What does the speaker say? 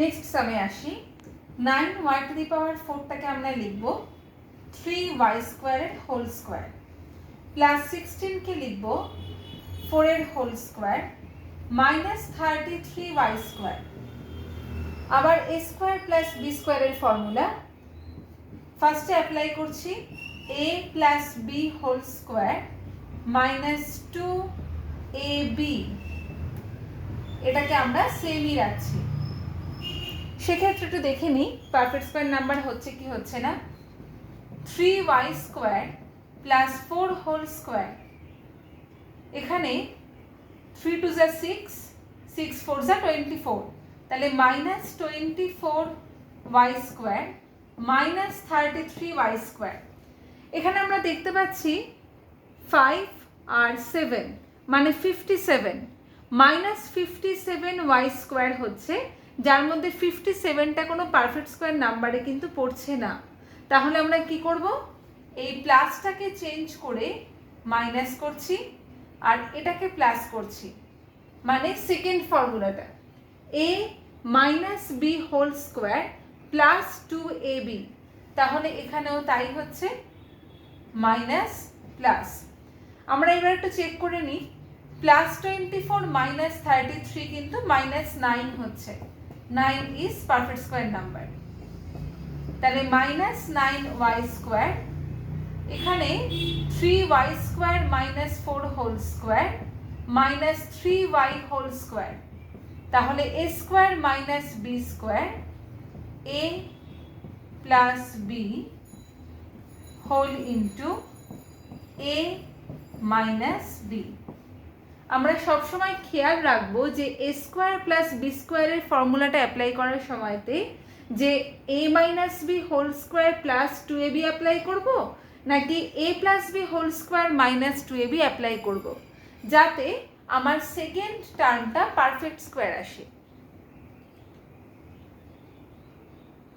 Next সামে আসি। 9y⁴টাকে আমরা লিখব 3y² হোল স্কোয়ার প্লাস 16কে লিখব 4 হোল স্কোয়ার মাইনাস 33y²। আবার a² প্লাস b² এর ফর্মুলা ফার্স্টে অ্যাপ্লাই করছি, a plus b whole square minus 2ab, এটাকে আমরা সেমই রাখছি। সেক্ষেত্রে একটু দেখে নিই পারফেক্ট স্কোয়ার নাম্বার হচ্ছে কি হচ্ছে না। 3y² প্লাস 4 হোল স্কোয়ার, এখানে 3 2 যা 6, 6 4 যা 24, তাহলে মাইনাস 24y² মাইনাস 33y²। এখানে আমরা দেখতে পাচ্ছি 5 আর 7 মানে 57, মাইনাস 57y² হচ্ছে, যার মধ্যে 57টা কোনো পারফেক্ট স্কোয়ার নাম্বারে কিন্তু পড়ছে না। তাহলে আমরা কি করব, এই প্লাসটাকে চেঞ্জ করে মাইনাস করছি আর এটাকে প্লাস করছি, মানে সেকেন্ড ফর্মুলাটা a minus b whole square plus 2ab, তাহলে এখানেও তাই হচ্ছে মাইনাস প্লাস। আমরা এবার একটু চেক করে নিই, প্লাস 24 মাইনাস 33 কিন্তু মাইনাস 9 হচ্ছে, 9 ইজ পারফেক্ট স্কোয়ার নাম্বার। তাহলে মাইনাস 9y², এখানে 3y² minus 4 whole square minus 3y whole square, তাহলে a² minus b², a plus b whole into a minus b. আমরা সবসময় খেয়াল রাখবো যে a² প্লাস b² এর ফর্মুলাটা অ্যাপ্লাই করার সময়তে যে a minus b whole square plus 2ab apply করব নাকি a plus b whole square minus 2ab apply করব, যাতে আমার সেকেন্ড টার্মটা পারফেক্ট স্কোয়ার আসে।